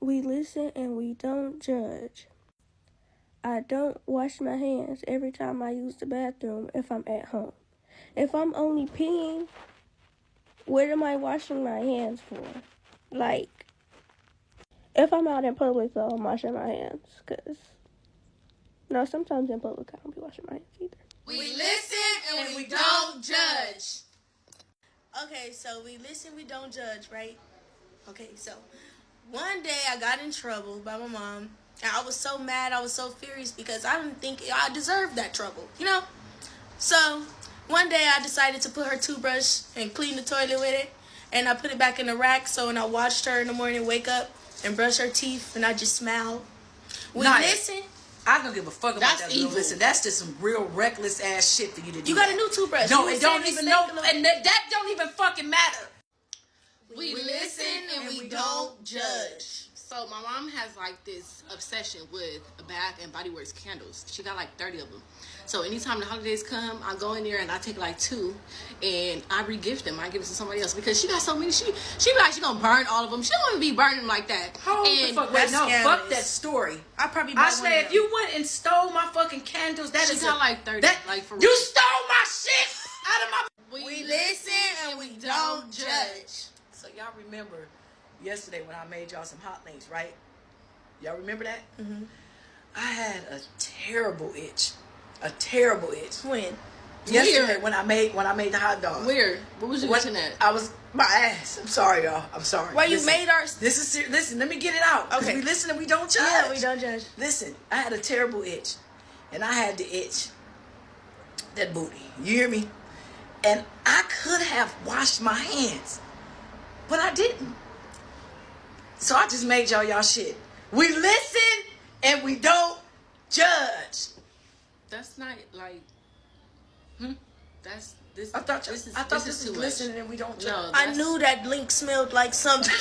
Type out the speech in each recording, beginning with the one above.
We listen and we don't judge. I don't wash my hands every time I use the bathroom if I'm at home. If I'm only peeing, what am I washing my hands for? Like, if I'm out in public, though, I'm washing my hands. Because, no, sometimes in public, I don't be washing my hands either. We listen and we don't judge. Okay, so we listen, we don't judge, right? Okay, so one day I got in trouble by my mom. And I was so mad, I was so furious because I didn't think I deserved that trouble, you know? So one day I decided to put her toothbrush and clean the toilet with it. And I put it back in the rack. So when I watched her in the morning wake up and brush her teeth, and I just smiled. We listen. I don't give a fuck about That's that. evil. Listen, that's just some real reckless ass shit for you to do. You got a new toothbrush. No, You it don't said even it know, stank a little- and that don't even fucking matter. We listen and we don't judge. So my mom has like this obsession with Bath and Body Works candles. She got like 30 of them. So anytime the holidays come, I go in there and I take like 2 and I re-gift them. I give it to somebody else because she got so many. She be like, she gonna burn all of them. She don't even be burning them like that. Hold the fuck back. No, fuck that story. I probably I swear, if you went and stole my fucking candles, that She is got like 30. Like for you real. stole my shit out of my. We listen and we don't judge. So y'all remember yesterday when I made y'all some hot links, right? Y'all remember that? Mm-hmm. I had a terrible itch. A terrible itch. When? Yesterday when I made the hot dog. Weird. What was you watching at? I was my ass. I'm sorry, y'all. I'm sorry. Well, you made our. This is serious. Listen, let me get it out. Okay. We listen and we don't judge. Yeah, we don't judge. Listen, I had a terrible itch. And I had to itch that booty. You hear me? And I could have washed my hands. But I didn't. So I just made y'all shit. We listen and we don't judge. That's not like. That's this. I thought this this is was too listening and we don't judge. No, I knew that link smelled like something.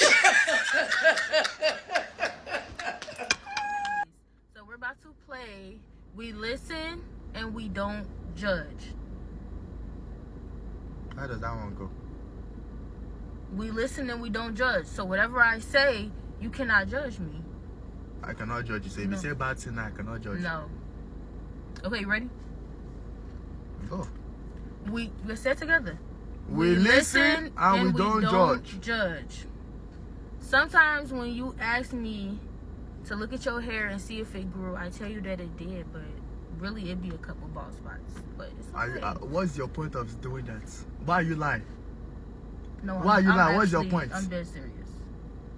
So we're about to play We Listen and We Don't Judge. How does that one go? We listen and we don't judge. So whatever I say, you cannot judge me. I cannot judge you. So if No. you say bad thing, I cannot judge No. Okay, you ready? you. Go. Let's say it together. We listen and we don't judge. Sometimes when you ask me to look at your hair and see if it grew, I tell you that it did, but really it'd be a couple bald spots. But it's okay. What's your point of doing that? Why are you lying? No, Why you lying? What's your point? I'm dead serious.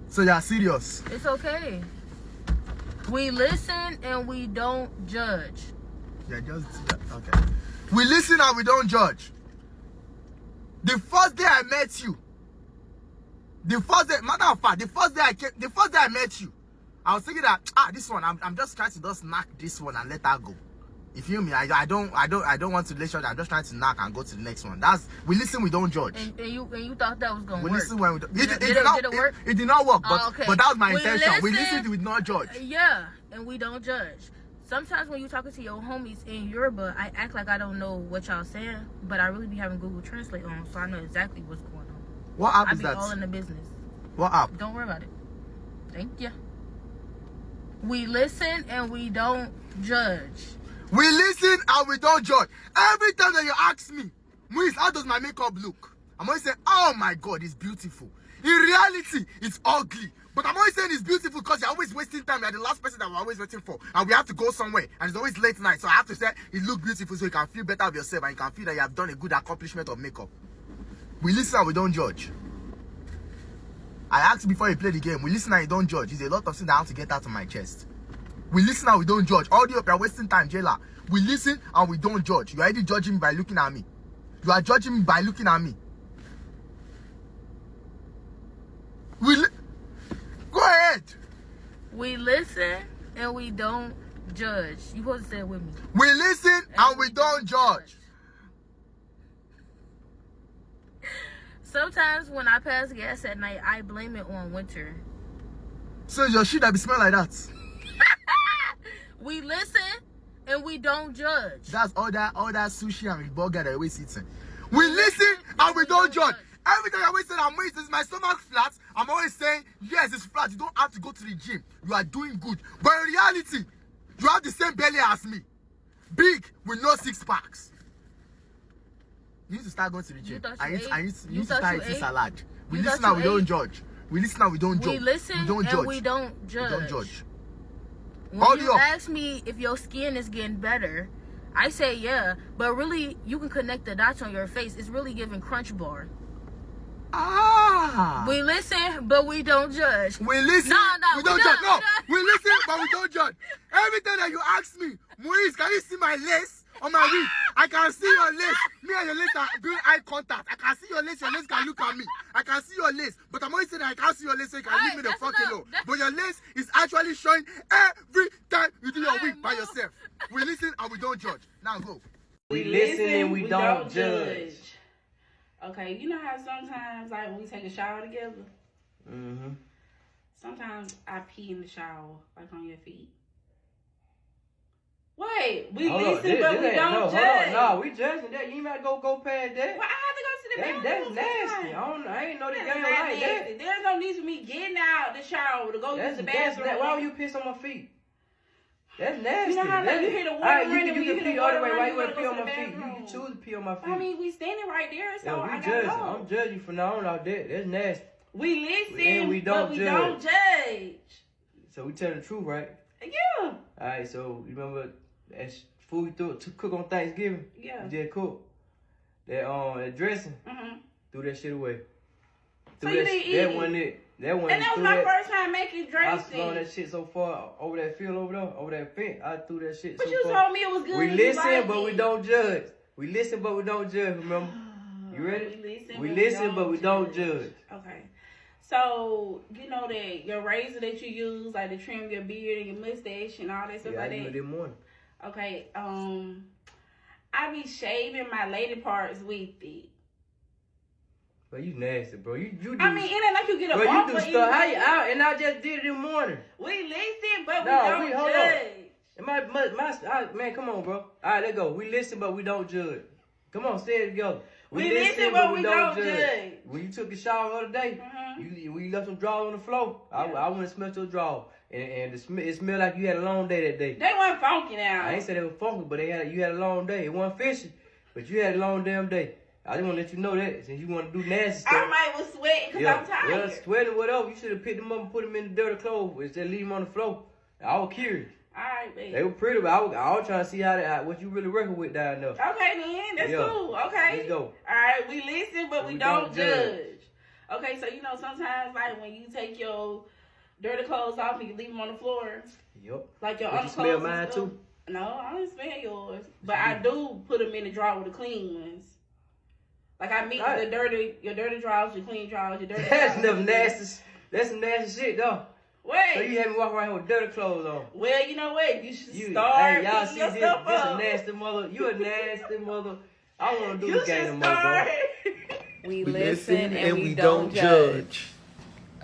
So you're serious? It's okay. We listen and we don't judge. Yeah, okay. We listen and we don't judge. The first day I met you, matter of fact, the first day I met you, I was thinking that this one, I'm just trying to just knock this one and let her go. You feel me? I don't want to let you. I'm just trying to knock and go to the next one. We listen, we don't judge. And you thought that was gonna work. We listen when we don't. Did it work? It did not work, but Okay. but that was my We intention. We listen. listen, we not judge. Yeah, and we don't judge. Sometimes when you talking to your homies in Yoruba, I act like I don't know what y'all saying, but I really be having Google Translate on, so I know exactly what's going on. What app I is be that? all in the business. What app? Don't worry about it. Thank you. We listen and we don't judge. We listen and we don't judge. Every time that you ask me, Moise, how does my makeup look? I'm always saying, oh my God, it's beautiful. In reality, it's ugly. But I'm always saying it's beautiful because you're always wasting time. You're the last person that we're always waiting for. And we have to go somewhere. And it's always late night. So I have to say, it looks beautiful so you can feel better of yourself and you can feel that you have done a good accomplishment of makeup. We listen and we don't judge. I asked before you play the game, we listen and we don't judge. There's a lot of things that I have to get out of my chest. We listen and we don't judge. All the up, you're wasting time, Jayla. We listen and we don't judge. You're already judging me by looking at me. You are judging me by looking at me. Go ahead. We listen and we don't judge. You supposed to say it with me. We listen and we don't judge. Sometimes when I pass gas at night, I blame it on winter. So your shit that be smell like that? We listen and we don't judge. That's all that sushi and burger that we always eating. We listen and we don't judge. Every time I always say I'm wasting, is my stomach flat? I'm always saying, yes, it's flat. You don't have to go to the gym. You are doing good. But in reality, you have the same belly as me. Big with no 6 packs. You need to start going to the gym. You need to start eating salad. We listen now, we don't judge. We listen now, we don't judge. We listen we don't and judge. we don't judge. We don't judge. When you ask me if your skin is getting better, I say yeah. But really, you can connect the dots on your face. It's really giving crunch bar. Ah. We listen, but we don't judge. We listen, we don't judge. No, we listen, but we don't judge. Every time that you ask me, Maurice, can you see my lace on my wig? I can see your lace. Me and your lace are doing eye contact. I can see your lace can look at me. I can see your lace. But I'm always saying that I can't see your lace, so you can leave me the fuck alone. But your lace is actually showing every time you do your wig by yourself. We listen and we don't judge. Now go. We listen and we don't judge. Okay, you know how sometimes, like, when we take a shower together? Mm-hmm. Sometimes I pee in the shower, like, on your feet. Wait, we Hold listen, on, but we don't judge. No, we judging that. You ain't got to go past that. Well, I have to go to the bathroom. That's sometimes. nasty. I ain't know the That's game not like that. nasty. There's no need for me getting out the shower to go use the bathroom. Why would you piss on my feet? That's nasty. You know how like, you hear the water running, you can pee all the way. Why you want to pee on my feet? Bathroom. You can choose to pee on my feet. I mean, we standing right there, so I gotta judging. go. I'm judging from now on out there. That's nasty. We listen, and we don't but we judge. don't judge. So we tell the truth, right? Yeah. All right. So you remember that food we threw to cook on Thanksgiving? Yeah. We did cook. That dressing. Mm-hmm. Threw that shit away. So you didn't eat that it? wasn't it. That wasn't And that was my first time making I dressing. slung that shit so far over that field over there, over that fence. I threw that shit But so you far. told me it was good. We and you listen, liked but it. we don't judge. We listen, but we don't judge. Remember? You ready? We listen, but we don't judge. Okay. So, you know that your razor that you use, like to trim your beard and your mustache and all that stuff like I do that. it in the morning. Okay. I be shaving my lady parts with it. But you nasty, bro. You do. I mean, it ain't like you get a bro, bump you do for stuff. eating. And I just did it in the morning. We listen, but No, we don't hold judge. on. Man, come on, bro. All right, let's go. We listen, but we don't judge. Come on, say it together. We listen, but we don't judge. When you took a shower the other day, you left some drawers on the floor. I went and smelled your drawers. And it smelled like you had a long day that day. They weren't funky now. I ain't said they were funky, but you had a long day. It wasn't fishy, but you had a long damn day. I just want to let you know that since you want to do nasty stuff. I might was sweating because I'm tired. Well, sweating, whatever. You should have picked them up and put them in the dirty clothes instead of leave them on the floor. I was curious. All right, baby. They were pretty, but I was trying to see what you really working with down there. Okay, then. That's cool. Okay. Let's go. All right, we listen, but we don't judge. Okay, so, you know, sometimes, like, when you take your dirty clothes off and you leave them on the floor. Yep. Like your Did you underclothes smell and mine stuff. too? No, I don't smell yours. But I do put them in the drawer with the clean ones. Like, I mix your dirty drawers, your clean drawers, your dirty That's drawers. some nasty. That's some nasty shit, though. Wait. So you had me walk around here with dirty clothes on. Well, you know what? You should start Hey, y'all picking see your this? stuff This a up. nasty mother. You a nasty mother. I don't want to do You this game no should more, bro. start. We listen and we don't judge.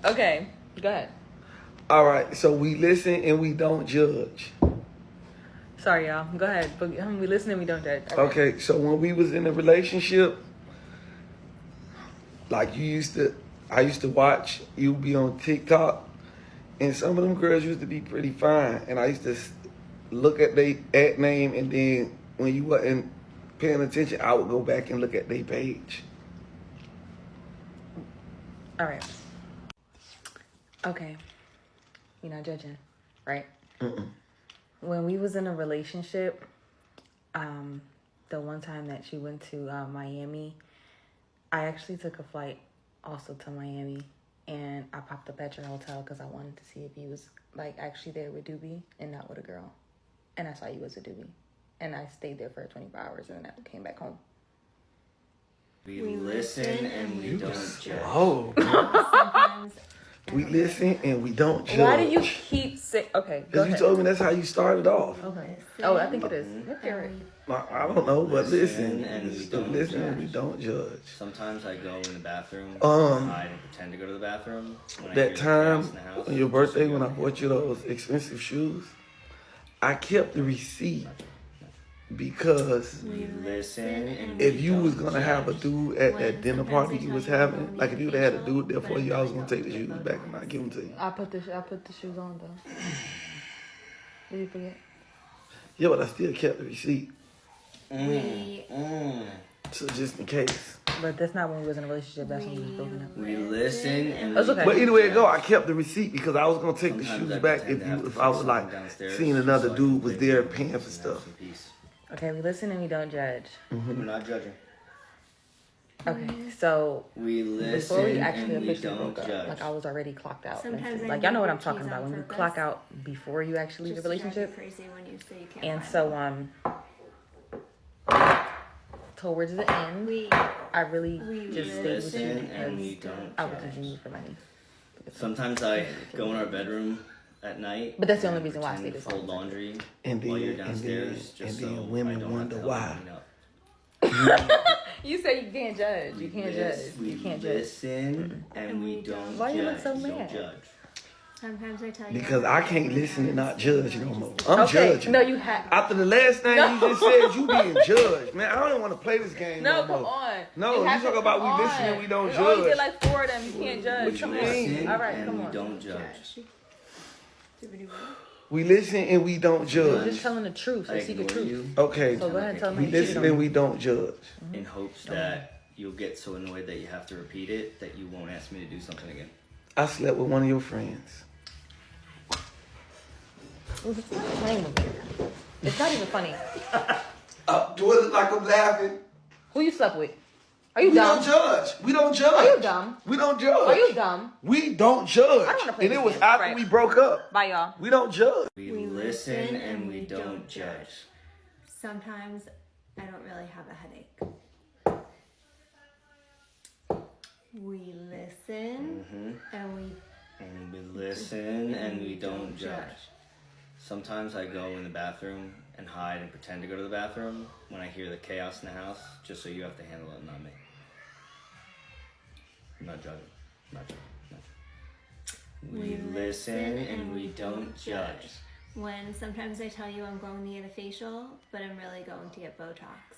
Okay, go ahead. All right, so we listen and we don't judge. Sorry, y'all. Go ahead. But we listen and we don't judge. Okay, so when we was in a relationship, like I used to watch you be on TikTok, and some of them girls used to be pretty fine, and I used to look at their ad name, and then when you wasn't paying attention, I would go back and look at their page. All right. Okay. You're not judging, right? Mm-mm. When we was in a relationship, the one time that she went to Miami, I actually took a flight also to Miami, and I popped up at your hotel because I wanted to see if you was like actually there with Doobie and not with a girl, and I saw you as a Doobie, and I stayed there for 24 hours and then I came back home. We listen and we don't judge. Oh, Sometimes. we listen and we don't judge. Why do you keep saying? Okay, go Because you ahead. told me that's how you started off. Okay. Oh, I think it is. Let's hear it. I don't know, but listen and we and don't listen and we judge. don't judge. Sometimes I go in the bathroom, hide and pretend to go to the bathroom. When I hear That the time chaos in the house, on your birthday when I I'm bought you those expensive shoes, I kept the receipt because We listen and if we you was don't gonna have a judge. dude at that dinner party you was having, like if you would have had a dude there for you, I was gonna take the shoes back and not give them to you. I put the shoes on though. Did you forget? Yeah, but I still kept the receipt. Mm, mm. So just in case. But that's not when we was in a relationship. That's when we was broken up. We listen and That's we okay. But don't either way it go, judge. I kept the receipt because I was gonna take the Sometimes shoes I back pretend to have to if fix I was something like downstairs seeing so another I can dude was play there video paying games for and have stuff. some peace. Okay, we listen and we don't judge. We're not judging. Okay, so We listen before we actually and we officially don't broke up, judge. like I was already clocked out. Sometimes I Like y'all know what I'm leave talking keys about on when you purpose. clock out before you actually leave the Just to drive you relationship. crazy when you say you can't And find so them. towards the end, I really just stayed with you listen and we because don't I was judge. using you for money. Sometimes I go in our bedroom at night. But that's the only and reason why I pretend stayed to fold this long. laundry And while you're then downstairs. just so women I don't wonder have to help why. clean up. You say you can't judge. You can't judge. We You can't judge. listen and we don't Why you judge. look so We don't mad? judge. Sometimes I tell you. Because I can't listen and not judge no more. I'm Okay, judging. no, you have. After the last thing you just said, you being judged. Man, I don't even want to play this game No, no come more. on. No, you have talk to- about come we listen on. and we don't You only judge. get like 4 of them. You can't judge. We Come on. listen All right, and come we on. don't judge. We listen and we don't You're judge. just telling the truth, I the secret ignore truth. you Okay, So go ahead and tell we me. listen and we don't judge. in hopes that you'll get so annoyed that you have to repeat it that you won't ask me to do something again. I slept with one of your friends. Stop playing with me. It's not even funny. Do it look like I'm laughing? Who you slept with? Are you We dumb? don't judge. We don't judge. Are you dumb? We don't judge. Are you dumb? We don't judge. I don't wanna play And it this was game. after Right. we broke up. Bye, y'all. We don't judge. We listen and we don't judge. Sometimes I don't really have a headache. We listen and we And we listen and we don't judge. Sometimes I go in the bathroom and hide and pretend to go to the bathroom when I hear the chaos in the house, just so you have to handle it, not me. I'm not judging. I'm not judging. I'm not judging. We listen and we don't judge. When sometimes I tell you I'm going to get a facial, but I'm really going to get Botox.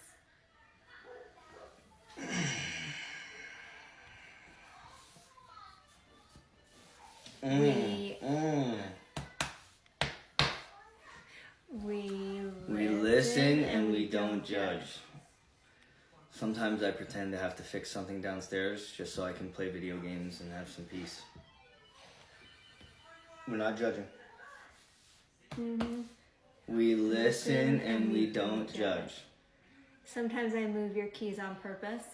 We listen and we don't judge. Sometimes I pretend to have to fix something downstairs just so I can play video games and have some peace. We're not judging. We listen and we don't judge. Sometimes I move your keys on purpose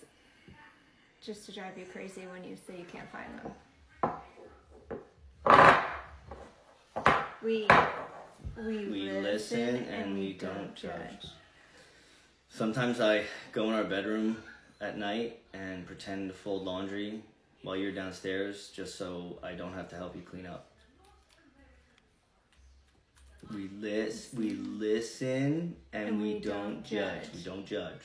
just to drive you crazy when you say you can't find them. We listen and we don't judge. Sometimes I go in our bedroom at night and pretend to fold laundry while you're downstairs just so I don't have to help you clean up. We listen and we don't judge. We don't judge.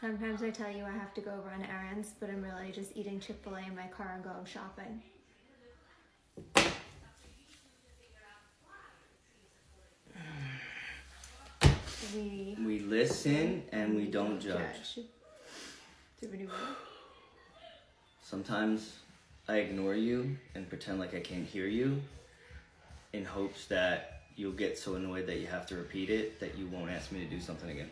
Sometimes I tell you I have to go run errands, but I'm really just eating Chick-fil-A in my car and going shopping. We listen and we don't judge. Sometimes I ignore you and pretend like I can't hear you in hopes that you'll get so annoyed that you have to repeat it that you won't ask me to do something again.